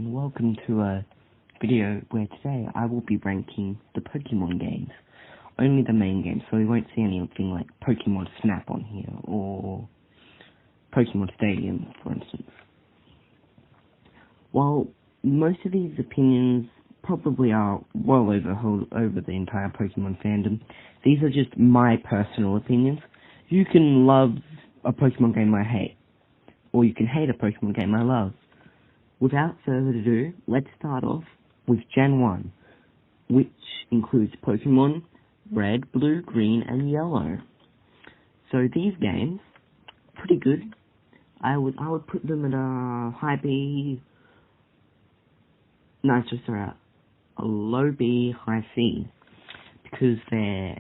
and welcome to a video where today I will be ranking the Pokemon games. Only the main games, so we won't see anything like Pokemon Snap on here, or Pokemon Stadium, for instance. While most of these opinions probably are well over the entire Pokemon fandom, these are just my personal opinions. You can love a Pokemon game I hate, or you can hate a Pokemon game I love. Without further ado, let's start off with Gen 1, which includes Pokemon Red, Blue, Green, and Yellow. So these games, pretty good. I would put them at a high B, no, sorry, a low B, high C, because they're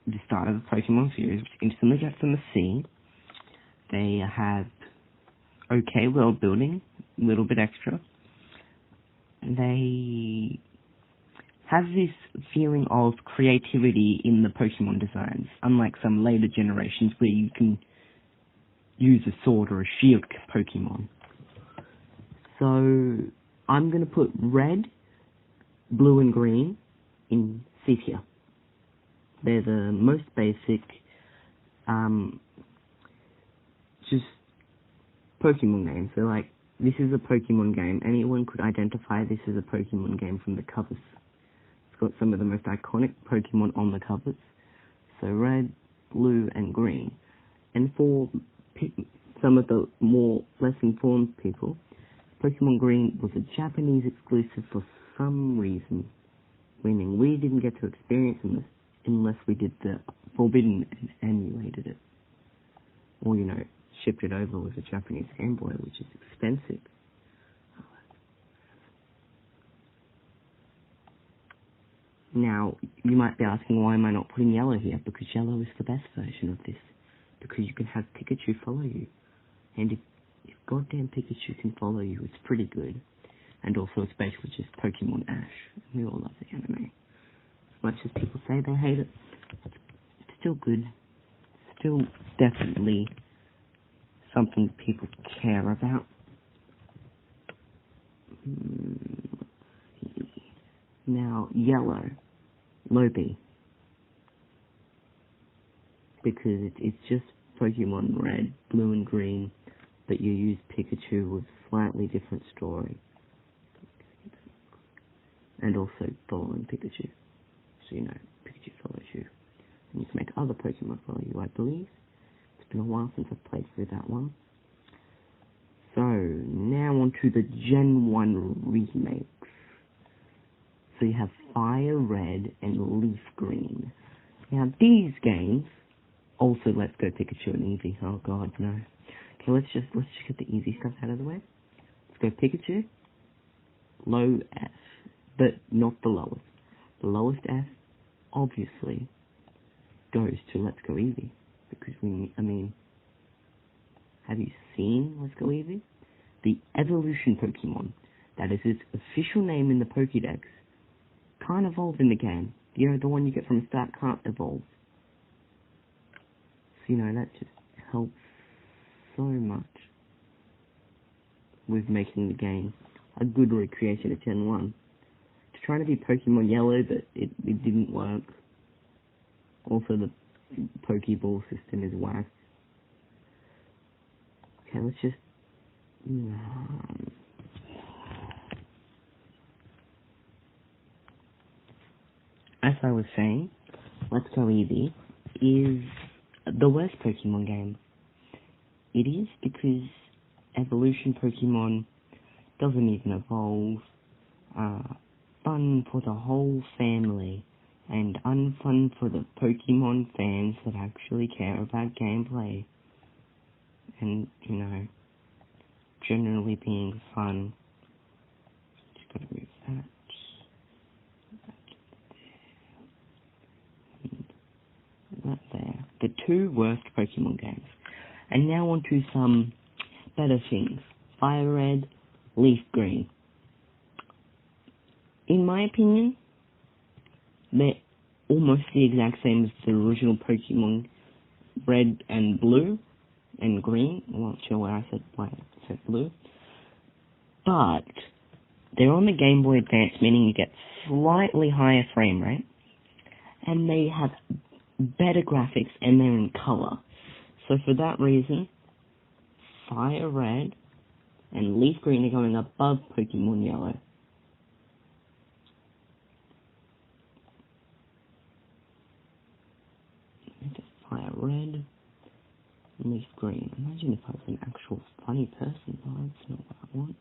the start of the Pokemon series, which instantly gets them a C. They have okay world building, a little bit extra. They have this feeling of creativity in the Pokemon designs, unlike some later generations where you can use a sword or a shield Pokemon. So I'm going to put Red, Blue, and Green in C tier. They're the most basic, just Pokemon games. They're like, this is a Pokemon game. Anyone could identify this as a Pokemon game from the covers. It's got some of the most iconic Pokemon on the covers. So Red, Blue, and Green. And for some of the less informed people, Pokemon Green was a Japanese exclusive for some reason, meaning we didn't get to experience them unless we did the Forbidden and emulated it. Or, shipped it over with a Japanese Game Boy, which is expensive. Now, you might be asking, why am I not putting Yellow here? Because Yellow is the best version of this. Because you can have Pikachu follow you. And if goddamn Pikachu can follow you, it's pretty good. And also, it's basically just Pokemon Ash. We all love the anime. As much as people say they hate it, it's still good. Still definitely something people care about. Now, Yellow, low B, because it's just Pokemon Red, Blue, and Green, but you use Pikachu with slightly different story, and also following Pikachu. So Pikachu follows you, and you can make other Pokemon follow you, I believe. It's been a while since I've played through that one. So, now on to the Gen 1 remakes. So you have Fire Red and Leaf Green. Now these games, also Let's Go Pikachu and Eevee. Oh god, no. Okay, let's just get the easy stuff out of the way. Let's go Pikachu, low F, but not the lowest. The lowest F, obviously, goes to Let's Go Eevee. Because have you seen Let's Go Eevee? The evolution Pokemon, that is its official name in the Pokédex, can't evolve in the game. The one you get from the start can't evolve. So, that just helps so much with making the game a good recreation of Gen 1. It's trying to be Pokemon Yellow, but it didn't work. Also, the Pokeball system is whack. Okay, let's just... As I was saying, Let's Go Eevee is the worst Pokemon game. It is because evolution Pokemon doesn't even evolve. Fun for the whole family, and unfun for the Pokemon fans that actually care about gameplay. And, generally being fun. Just gotta move that. That there. The two worst Pokemon games. And now on to some better things. Fire Red, Leaf Green. In my opinion, they're almost the exact same as the original Pokemon Red and Blue and Green. I'm not sure why I said blue. But They're on the Game Boy Advance, meaning you get slightly higher frame rate, and they have better graphics, and they're in color. So for that reason, Fire Red and Leaf Green are going above Pokemon Yellow. Fire Red, Leaf Green. Imagine if I was an actual funny person. Oh, that's not what I want.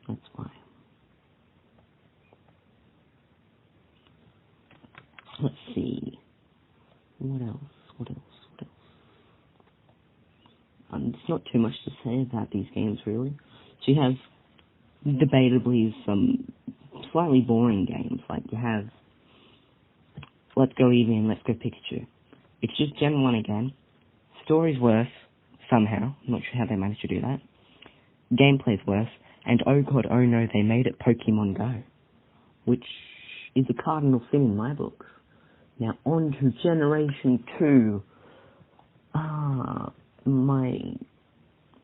That's why. Let's see. What else? There's not too much to say about these games, really. So you have, debatably, some slightly boring games. Like, you have Let's Go Eevee and Let's Go Pikachu. It's just Gen 1 again. Story's worse, somehow. I'm not sure how they managed to do that. Gameplay's worse. And oh god, oh no, they made it Pokemon Go. Which is a cardinal sin in my books. Now, on to Generation 2. My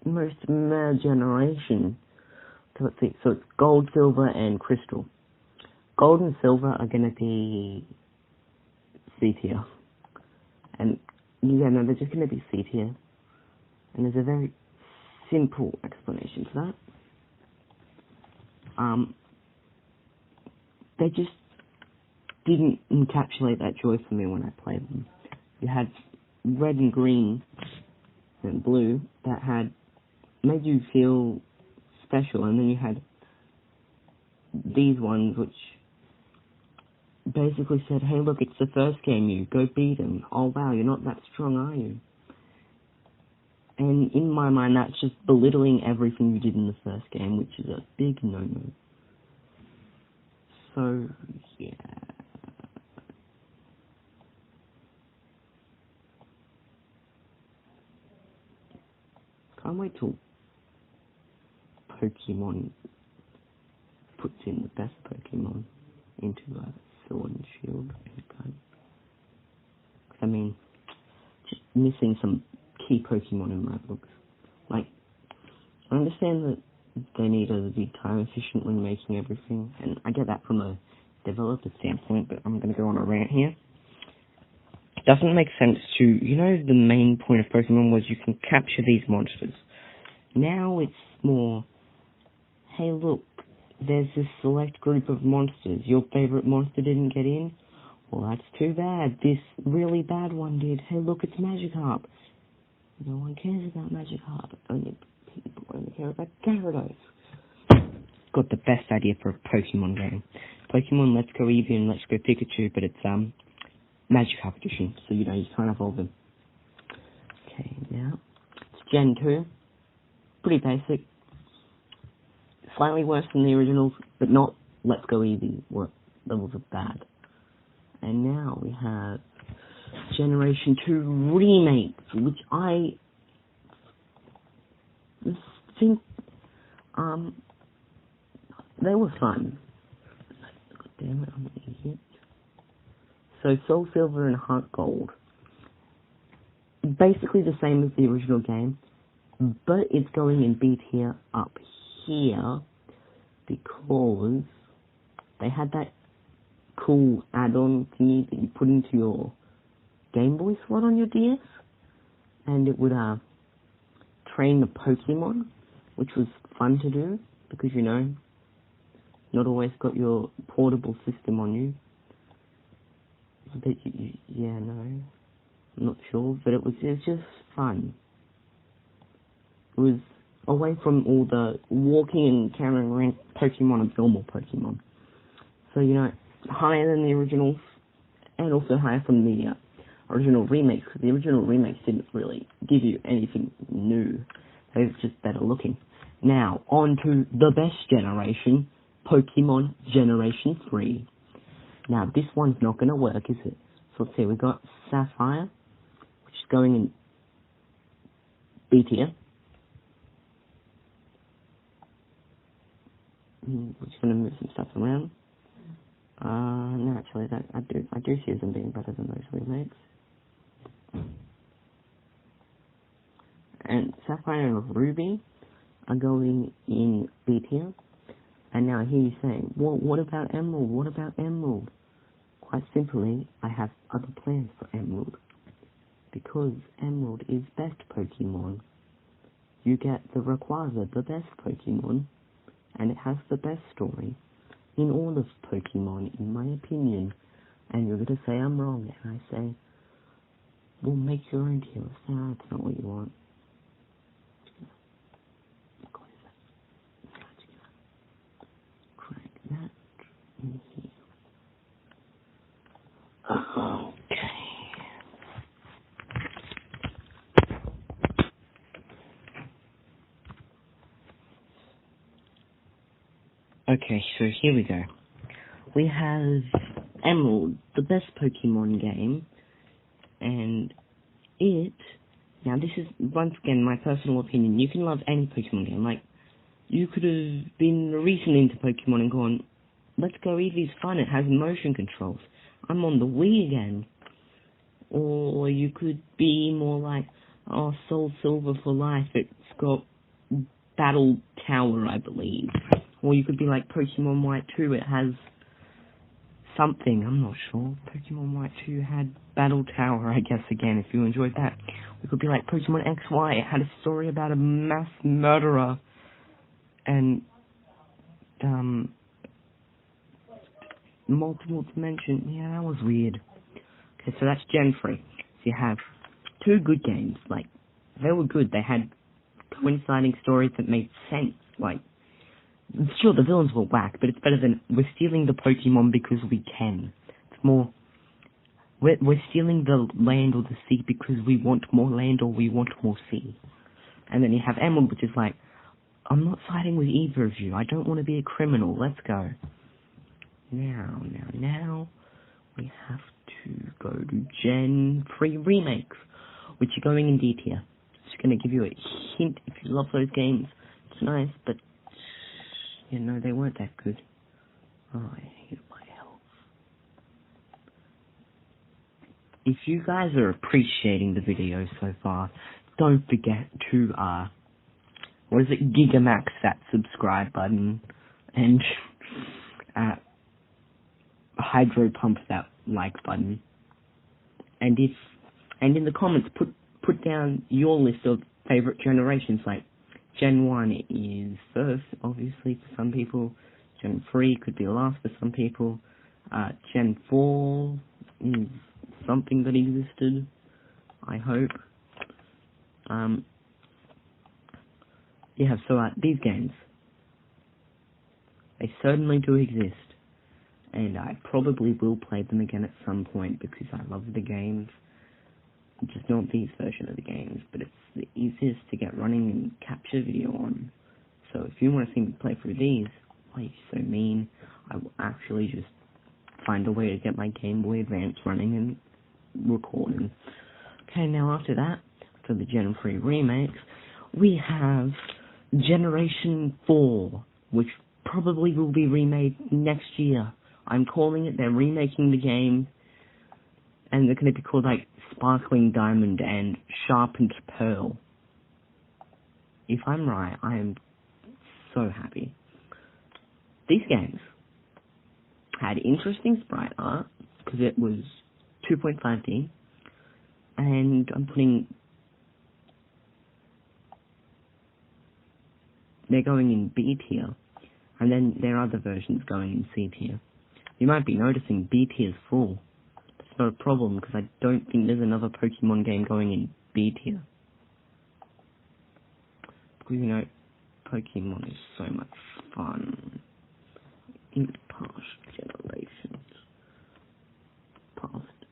most meh generation. So let's see. So it's Gold, Silver, and Crystal. Gold and Silver are going to be C tier. And, yeah, no, they're just going to be C tier. And there's a very simple explanation for that. They just didn't encapsulate that joy for me when I played them. You had red and green and blue that had made you feel special, and then you had these ones which basically said, hey look, it's the first game, you go beat them. Oh wow, you're not that strong, are you? And in my mind, that's just belittling everything you did in the first game, which is a big no-no. So, yeah. Can't wait till Pokemon puts in the best Pokemon into Sword and Shield. I mean, just missing some key Pokemon in my books. Like, I understand that they need to be time efficient when making everything, and I get that from a developer standpoint, but I'm going to go on a rant here. It doesn't make sense to, the main point of Pokemon was you can capture these monsters. Now it's more, hey look, there's this select group of monsters. Your favorite monster didn't get in? Well, that's too bad. This really bad one did. Hey look, it's Magikarp. No one cares about Magikarp. Only people only care about Gyarados. Got the best idea for a Pokemon game. Pokemon Let's Go Eevee and Let's Go Pikachu, but it's Magikarp edition, so you can't evolve them. Okay, now it's Gen 2. Pretty basic. Slightly worse than the originals, but not Let's Go Eevee levels of bad. And now we have Generation 2 remakes, which I think they were fun. God damn it, I'm an idiot. So Soul Silver and Heart Gold. Basically the same as the original game, but it's going in B tier up here because they had that cool add-on thingy that you put into your Game Boy slot on your DS, and it would train the Pokemon, which was fun to do because not always got your portable system on you. But I'm not sure, but it was just fun. It was away from all the walking and carrying around Pokemon and normal Pokemon. So, higher than the originals, and also higher from the original remakes, because the original remakes didn't really give you anything new. They were just better looking. Now, on to the best generation, Pokemon Generation 3. Now, this one's not going to work, is it? So let's see, we've got Sapphire, which is going in B tier. We're just going to move some stuff around. No, actually, I do see them being better than those remakes. And Sapphire and Ruby are going in B tier. And now here you say, well, what about Emerald? What about Emerald? Quite simply, I have other plans for Emerald. Because Emerald is best Pokemon. You get the Rayquaza, the best Pokemon, and it has the best story in all of Pokemon, in my opinion. And you're going to say I'm wrong, and I say, well, make your own tier list. No, that's not what you want. Crank that in here. Okay, so here we go. We have Emerald, the best Pokemon game, and now this is, once again, my personal opinion. You can love any Pokemon game. Like, you could have been recently into Pokemon and gone, Let's Go Eevee's fun, it has motion controls. I'm on the Wii again. Or you could be more like, oh, Soul Silver for life, it's got Battle Tower, I believe. Or you could be like Pokemon White 2, it has something, I'm not sure. Pokemon White 2 had Battle Tower, I guess, again, if you enjoyed that. We could be like Pokemon XY, it had a story about a mass murderer. And, multiple dimension, yeah, that was weird. Okay, so that's Gen 3. So you have two good games, like, they were good, they had coinciding stories that made sense, like, sure, the villains were whack, but it's better than, we're stealing the Pokemon because we can. It's more, we're stealing the land or the sea because we want more land or we want more sea. And then you have Emerald, which is like, I'm not siding with either of you, I don't want to be a criminal, let's go. Now, we have to go to Gen 3 remakes, which are going in D tier. Just going to give you a hint, if you love those games, it's nice, but, you know, they weren't that good. Oh, I hate my health. If you guys are appreciating the video so far, don't forget to, Gigamax that subscribe button, and, Hydro Pump that like button. And in the comments, put down your list of favorite generations, like, Gen 1 is first, obviously, for some people. Gen 3 could be last for some people. Gen 4 is something that existed, I hope. Yeah, so these games, they certainly do exist. And I probably will play them again at some point because I love the games. Just not these version of the games, but it's the easiest to get running and capture video on. So if you want to see me play through these, why are you so mean? I will actually just find a way to get my Game Boy Advance running and recording. Okay, now after that, for the Gen 3 remakes, we have Generation 4, which probably will be remade next year. I'm calling it, they're remaking the game, and they're going to be called, like, Sparkling Diamond and Sharpened Pearl. If I'm right, I am so happy. These games had interesting sprite art, because it was 2.5D, and they're going in B tier, and then there are other versions going in C tier. You might be noticing B tier is full. That's not a problem, because I don't think there's another Pokemon game going in B tier. Because, you know, Pokemon is so much fun. In past generations. Past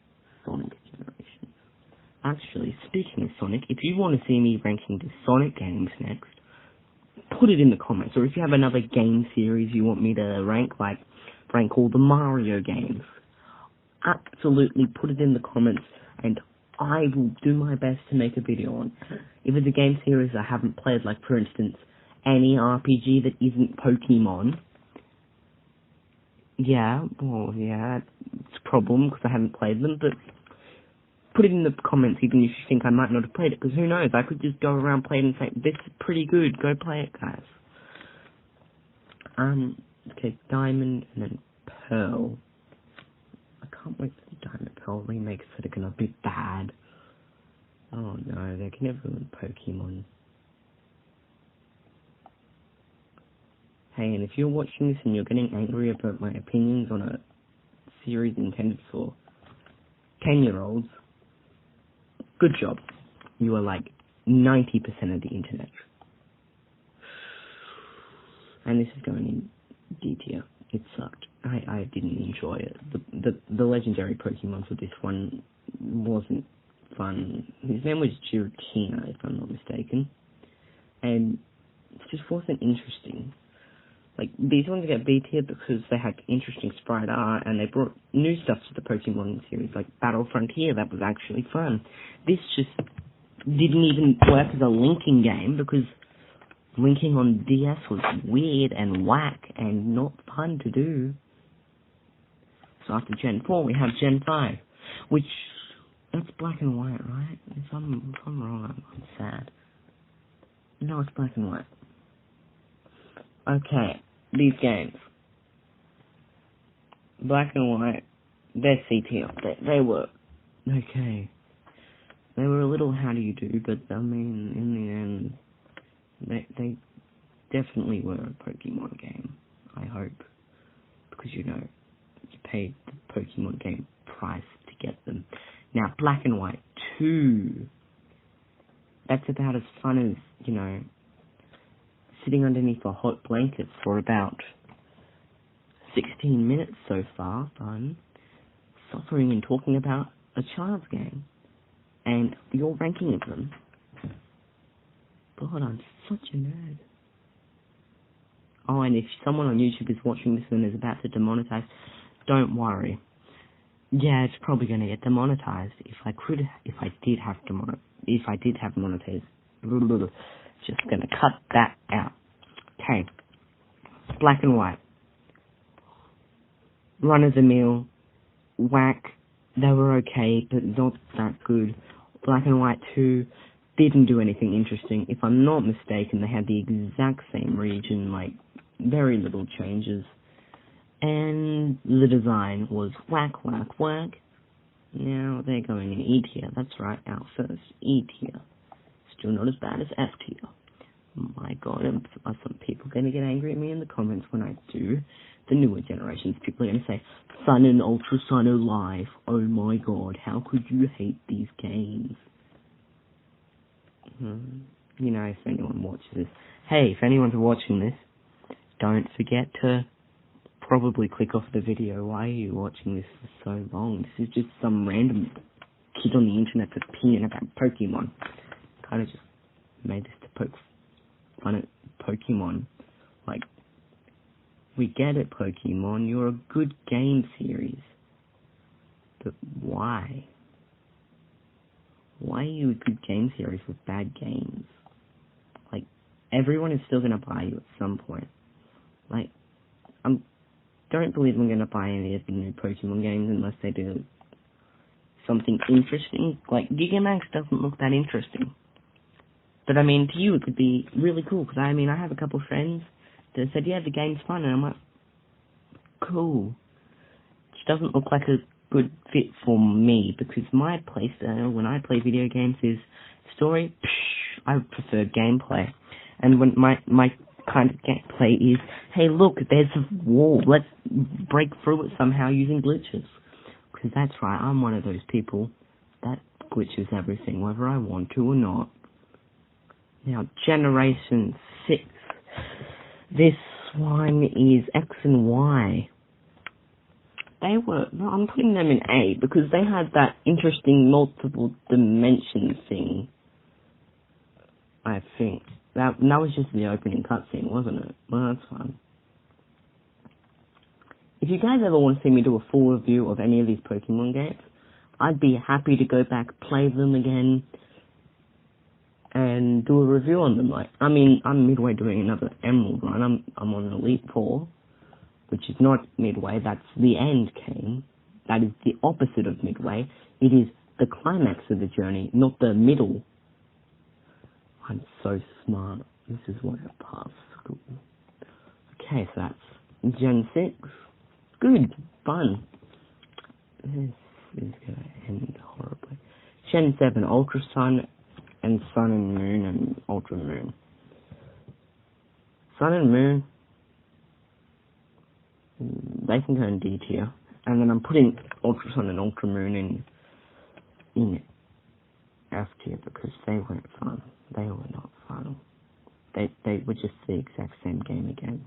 Sonic generations. Actually, speaking of Sonic, if you want to see me ranking the Sonic games next, put it in the comments. Or if you have another game series you want me to rank all the Mario games, absolutely put it in the comments, and I will do my best to make a video on. If it's a game series I haven't played, like, for instance, any RPG that isn't Pokemon, yeah, it's a problem, because I haven't played them, but put it in the comments even if you think I might not have played it, because who knows, I could just go around playing and say, this is pretty good, go play it, guys. Okay, Diamond and then Pearl. I can't wait for the Diamond Pearl remakes that are gonna be bad. Oh no, they can never ruin Pokemon. Hey, and if you're watching this and you're getting angry about my opinions on a series intended for 10-year-olds, good job. You are like 90% of the internet. And this is going in D tier. It sucked. I didn't enjoy it. The legendary Pokemon for this one wasn't fun. His name was Giratina, if I'm not mistaken. And it just wasn't interesting. Like, these ones get B tier because they had interesting sprite art and they brought new stuff to the Pokemon series, like Battle Frontier, that was actually fun. This just didn't even work as a linking game because linking on DS was weird and whack and not fun to do. So after Gen 4, we have Gen 5, which, that's black and white, right? If I'm wrong, I'm sad. No, it's black and white. Okay, these games. Black and white, they're C tier. They were okay. They were a little how do you do, but I mean, in the end, they definitely were a Pokemon game, I hope. Because, you know, you paid the Pokemon game price to get them. Now, Black and White 2, that's about as fun as, you know, sitting underneath a hot blanket for about 16 minutes so far, fun, suffering and talking about a child's game, and your ranking of them. God, I'm such a nerd. Oh, and if someone on YouTube is watching this and is about to demonetize, don't worry. Yeah, it's probably going to get demonetized. If I did have monetized, just going to cut that out. Okay, Black and White. Run of the mill, whack. They were okay, but not that good. Black and White 2 didn't do anything interesting. If I'm not mistaken, they had the exact same region, like very little changes. And the design was whack, whack, whack. Now they're going in E tier. That's right, our first E tier. Still not as bad as F tier. My God, are some people going to get angry at me in the comments when I do the newer generations? People are going to say, Sun and Ultra Sun are live. Oh my God, how could you hate these games? You know, if anyone watches this. Hey, if anyone's watching this, don't forget to probably click off the video. Why are you watching this for so long? This is just some random kid on the internet that's opinion about Pokemon. Kind of just made this to poke fun at Pokemon. Like, we get it, Pokemon. You're a good game series. But why? Why are you a good game series with bad games? Like, everyone is still going to buy you at some point. Like, don't believe I'm going to buy any of the new Pokemon games unless they do something interesting. Like, Gigamax doesn't look that interesting. But, I mean, to you it could be really cool, because, I mean, I have a couple of friends that said, yeah, the game's fun, and I'm like, cool. It doesn't look like a good fit for me, because my playstyle, when I play video games, is story, I prefer gameplay. And when my kind of gameplay is, hey, look, there's a wall, let's break through it somehow using glitches. Because that's right, I'm one of those people that glitches everything, whether I want to or not. Now, Generation 6. This one is X and Y. I'm putting them in A, because they had that interesting multiple dimension thing, I think. That was just the opening cutscene, wasn't it? Well, that's fun. If you guys ever want to see me do a full review of any of these Pokemon games, I'd be happy to go back, play them again, and do a review on them. Like, I mean, I'm midway doing another Emerald run. I'm on Elite 4, which is not midway, that's the end game. That is the opposite of midway. It is the climax of the journey, not the middle. I'm so smart. This is why I passed school. Okay, so that's Gen 6. Good, fun. This is going to end horribly. Gen 7, Ultra Sun and Sun and Moon and Ultra Moon. Sun and Moon, they can go in D tier. And then I'm putting Ultra Sun and Ultra Moon in F tier because they weren't fun. They were not fun. They were just the exact same game again.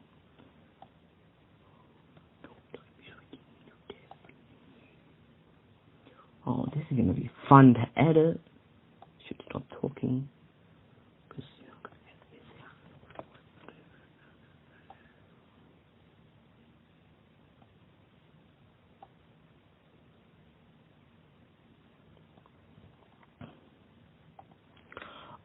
Oh, this is going to be fun to edit. Should stop talking.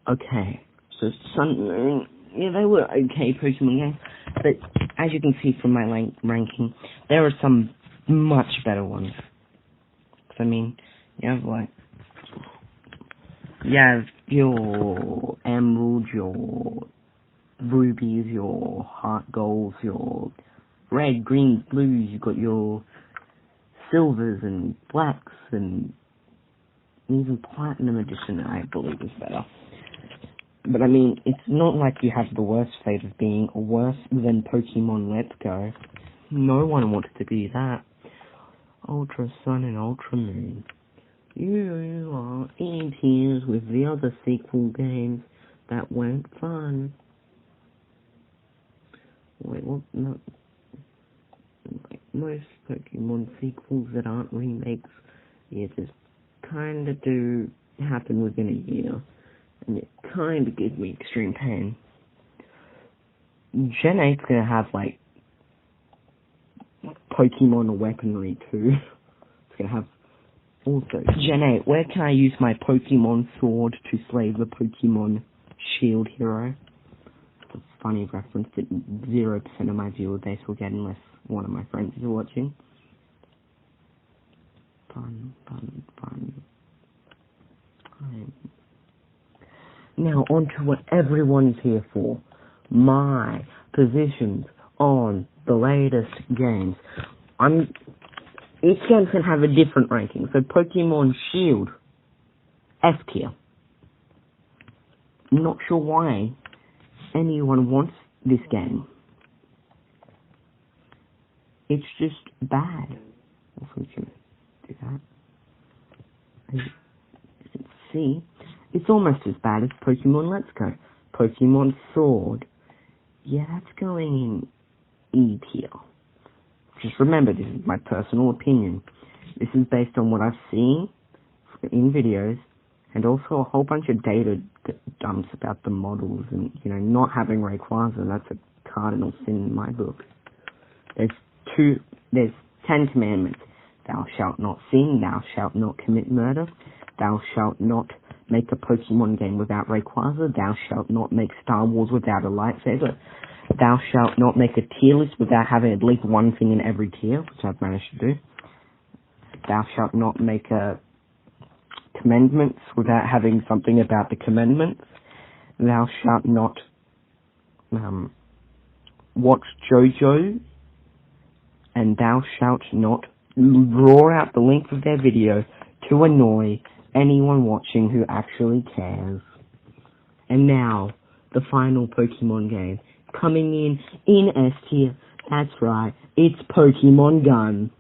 Okay, so Sun and Moon, yeah, they were okay Pokemon games, but as you can see from my ranking, there are some much better ones. I mean, you have your Emerald, your Rubies, your Heart Golds, your Red, Greens, Blues, you've got your Silvers and Blacks, and even Platinum Edition, I believe, is better. But I mean, it's not like you have the worst fate of being worse than Pokemon Let's Go. No one wants to be that. Ultra Sun and Ultra Moon. You are in tears with the other sequel games that weren't fun. Wait, what? No. Like most Pokemon sequels that aren't remakes, just kinda do happen within a year. And it kind of gives me extreme pain. Gen 8's gonna have, Pokemon weaponry, too. It's gonna have, also, Gen 8, where can I use my Pokemon sword to slay the Pokemon shield hero? It's a funny reference that 0% of my viewer base will get unless one of my friends is watching. Fun. Now, on to what everyone's here for. My positions on the latest games. Each game's going to have a different ranking. So, Pokemon Shield, F tier. Not sure why anyone wants this game. It's just bad. Also, we can do that. As you can see, it's almost as bad as Pokemon Let's Go. Pokemon Sword. Yeah, that's going in E tier. Just remember, this is my personal opinion. This is based on what I've seen in videos, and also a whole bunch of data dumps about the models, and, not having Rayquaza. That's a cardinal sin in my book. There's 10 commandments. Thou shalt not sing, thou shalt not commit murder, thou shalt not make a Pokemon game without Rayquaza, thou shalt not make Star Wars without a lightsaber, thou shalt not make a tier list without having at least one thing in every tier, which I've managed to do, thou shalt not make commandments without having something about the commandments, thou shalt not watch JoJo, and thou shalt not draw out the length of their video to annoy anyone watching who actually cares. And now, the final Pokemon game, coming in S tier. That's right, it's Pokemon Gun,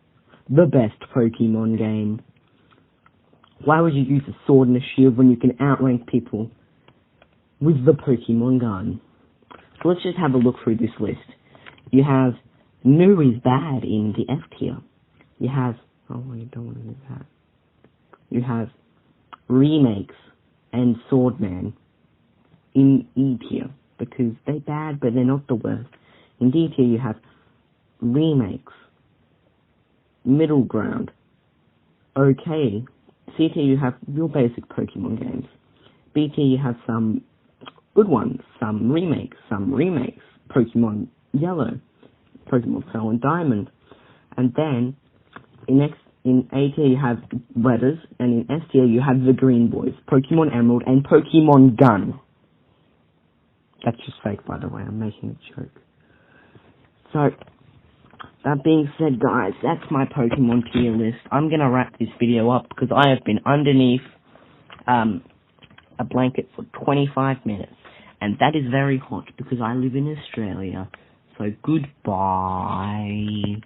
the best Pokemon game. Why would you use a sword and a shield when you can outrank people with the Pokemon Gun? So let's just have a look through this list. You have New is bad in the F tier. You have, you don't want to do that. You have remakes and Swordman in E tier, because they're bad, but they're not the worst. In D tier, you have remakes, middle ground, okay. C tier, you have your basic Pokemon games. B tier, you have some good ones, some remakes, Pokemon Yellow, Pokemon Pearl and Diamond. And then, in In A tier you have letters, and in S tier you have the green boys, Pokemon Emerald and Pokemon Gun. That's just fake, by the way, I'm making a joke. So, that being said, guys, that's my Pokemon tier list. I'm gonna wrap this video up because I have been underneath a blanket for 25 minutes. And that is very hot because I live in Australia. So, goodbye.